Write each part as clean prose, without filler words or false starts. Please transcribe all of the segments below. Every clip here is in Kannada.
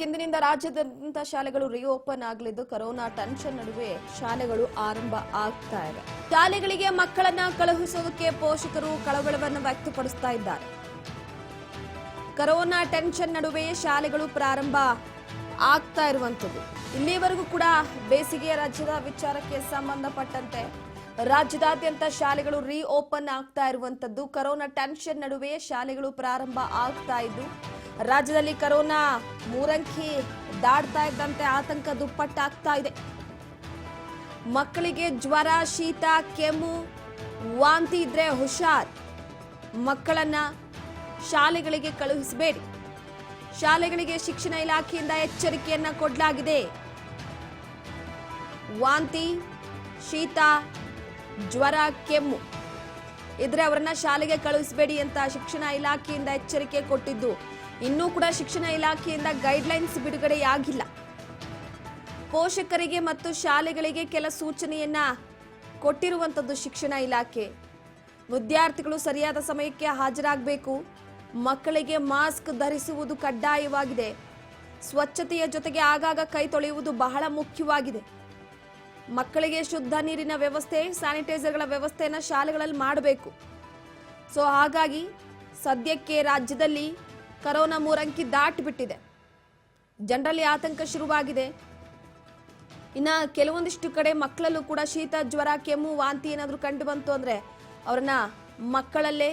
ಇಂದಿನಿಂದ ರಾಜ್ಯಾದ್ಯಂತ ಶಾಲೆಗಳು ರಿಓಪನ್ ಆಗಲಿದ್ದು ಕೊರೋನಾ ಟೆನ್ಷನ್ ನಡುವೆ ಶಾಲೆಗಳು ಆರಂಭ ಆಗ್ತಾ ಇವೆ. ಶಾಲೆಗಳಿಗೆ ಮಕ್ಕಳನ್ನ ಕಳುಹಿಸೋದಕ್ಕೆ ಪೋಷಕರು ಕಳವಳವನ್ನು ವ್ಯಕ್ತಪಡಿಸ್ತಾ ಇದ್ದಾರೆ. ಕೊರೋನಾ ಟೆನ್ಷನ್ ನಡುವೆ ಶಾಲೆಗಳು ಪ್ರಾರಂಭ ಆಗ್ತಾ ಇರುವಂತದ್ದು. ಇಲ್ಲಿವರೆಗೂ ಕೂಡ ಬೇಸಿಗೆಯ ರಾಜ್ಯದ ವಿಚಾರಕ್ಕೆ ಸಂಬಂಧಪಟ್ಟಂತೆ ರಾಜ್ಯದಾದ್ಯಂತ ಶಾಲೆಗಳು ರಿಓಪನ್ ಆಗ್ತಾ ಇರುವಂತದ್ದು. ಕೊರೋನಾ ಟೆನ್ಷನ್ ನಡುವೆ ಶಾಲೆಗಳು ಪ್ರಾರಂಭ ಆಗ್ತಾ ಇದ್ದು ರಾಜ್ಯದಲ್ಲಿ ಕೊರೋನಾ ಮೂರಂಕಿ ದಾಟ್ತಾ ಇದ್ದಂತೆ ಆತಂಕ ದುಪ್ಪಟ್ಟಾಗ್ತಾ ಇದೆ. ಮಕ್ಕಳಿಗೆ ಜ್ವರ, ಶೀತ, ಕೆಮ್ಮು, ವಾಂತಿ ಇದ್ರೆ ಹುಷಾರ್. ಮಕ್ಕಳನ್ನ ಶಾಲೆಗಳಿಗೆ ಕಳುಹಿಸಬೇಡಿ. ಶಾಲೆಗಳಿಗೆ ಶಿಕ್ಷಣ ಇಲಾಖೆಯಿಂದ ಎಚ್ಚರಿಕೆಯನ್ನ ಕೊಡಲಾಗಿದೆ. ವಾಂತಿ, ಶೀತ, ಜ್ವರ, ಕೆಮ್ಮು ಇದ್ರೆ ಅವರನ್ನ ಶಾಲೆಗೆ ಕಳುಹಿಸಬೇಡಿ ಅಂತ ಶಿಕ್ಷಣ ಇಲಾಖೆಯಿಂದ ಎಚ್ಚರಿಕೆ ಕೊಟ್ಟಿದ್ದು ಇನ್ನೂ ಕೂಡ ಶಿಕ್ಷಣ ಇಲಾಖೆಯಿಂದ ಗೈಡ್ಲೈನ್ಸ್ ಬಿಡುಗಡೆಯಾಗಿಲ್ಲ. ಪೋಷಕರಿಗೆ ಮತ್ತು ಶಾಲೆಗಳಿಗೆ ಕೆಲ ಸೂಚನೆಯನ್ನ ಕೊಟ್ಟಿರುವಂತದ್ದು ಶಿಕ್ಷಣ ಇಲಾಖೆ. ವಿದ್ಯಾರ್ಥಿಗಳು ಸರಿಯಾದ ಸಮಯಕ್ಕೆ ಹಾಜರಾಗಬೇಕು. ಮಕ್ಕಳಿಗೆ ಮಾಸ್ಕ್ ಧರಿಸುವುದು ಕಡ್ಡಾಯವಾಗಿದೆ. ಸ್ವಚ್ಛತೆಯ ಜೊತೆಗೆ ಆಗಾಗ ಕೈ ತೊಳೆಯುವುದು ಬಹಳ ಮುಖ್ಯವಾಗಿದೆ. ಮಕ್ಕಳಿಗೆ ಶುದ್ಧ ನೀರಿನ ವ್ಯವಸ್ಥೆ, ಸ್ಯಾನಿಟೈಸರ್ಗಳ ವ್ಯವಸ್ಥೆಯನ್ನು ಶಾಲೆಗಳಲ್ಲಿ ಮಾಡಬೇಕು. ಸೊ ಹಾಗಾಗಿ ಸದ್ಯಕ್ಕೆ ರಾಜ್ಯದಲ್ಲಿ ಕೊರೋನಾ ಮೂರಂಕಿ ದಾಟಿಬಿಟ್ಟಿದೆ. ಜನರಲ್ಲಿ ಆತಂಕ ಶುರುವಾಗಿದೆ. ಇನ್ನು ಕೆಲವೊಂದಿಷ್ಟು ಕಡೆ ಮಕ್ಕಳಲ್ಲೂ ಕೂಡ ಶೀತ, ಜ್ವರ, ಕೆಮ್ಮು, ವಾಂತಿ ಏನಾದರೂ ಕಂಡು ಬಂತು ಅಂದರೆ ಅವ್ರನ್ನ ಮಕ್ಕಳಲ್ಲೇ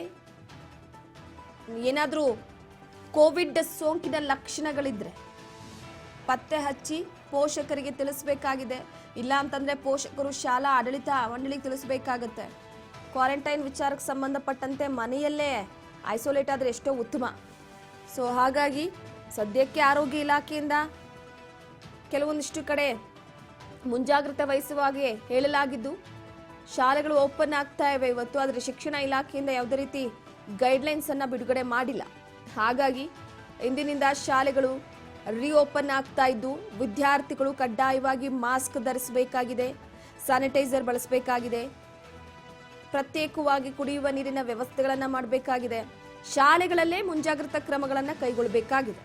ಏನಾದರೂ ಕೋವಿಡ್ ಸೋಂಕಿನ ಲಕ್ಷಣಗಳಿದ್ರೆ ಪತ್ತೆ ಹಚ್ಚಿ ಪೋಷಕರಿಗೆ ತಿಳಿಸಬೇಕಾಗಿದೆ. ಇಲ್ಲ ಅಂತಂದ್ರೆ ಪೋಷಕರು ಶಾಲಾ ಆಡಳಿತ ಮಂಡಳಿಗೆ ತಿಳಿಸಬೇಕಾಗತ್ತೆ. ಕ್ವಾರಂಟೈನ್ ವಿಚಾರಕ್ಕೆ ಸಂಬಂಧಪಟ್ಟಂತೆ ಮನೆಯಲ್ಲೇ ಐಸೋಲೇಟ್ ಆದರೆ ಎಷ್ಟೋ ಉತ್ತಮ. ಸೊ ಹಾಗಾಗಿ ಸದ್ಯಕ್ಕೆ ಆರೋಗ್ಯ ಇಲಾಖೆಯಿಂದ ಕೆಲವೊಂದಿಷ್ಟು ಕಡೆ ಮುಂಜಾಗ್ರತೆ ವಹಿಸುವ ಹಾಗೆ ಹೇಳಲಾಗಿದ್ದು ಶಾಲೆಗಳು ಓಪನ್ ಆಗ್ತಾ ಇವೆ ಇವತ್ತು. ಆದರೆ ಶಿಕ್ಷಣ ಇಲಾಖೆಯಿಂದ ಯಾವುದೇ ರೀತಿ ಗೈಡ್ಲೈನ್ಸ್ ಅನ್ನ ಬಿಡುಗಡೆ ಮಾಡಿಲ್ಲ. ಹಾಗಾಗಿ ಇಂದಿನಿಂದ ಶಾಲೆಗಳು ರಿಓಪನ್ ಆಗ್ತಾ ಇದ್ದು ವಿದ್ಯಾರ್ಥಿಗಳು ಕಡ್ಡಾಯವಾಗಿ ಮಾಸ್ಕ್ ಧರಿಸಬೇಕಾಗಿದೆ, ಸ್ಯಾನಿಟೈಸರ್ ಬಳಸಬೇಕಾಗಿದೆ, ಪ್ರತ್ಯೇಕವಾಗಿ ಕುಡಿಯುವ ನೀರಿನ ವ್ಯವಸ್ಥೆಗಳನ್ನು ಮಾಡಬೇಕಾಗಿದೆ. ಶಾಲೆಗಳಲ್ಲೇ ಮುಂಜಾಗ್ರತಾ ಕ್ರಮಗಳನ್ನು ಕೈಗೊಳ್ಳಬೇಕಾಗಿದೆ.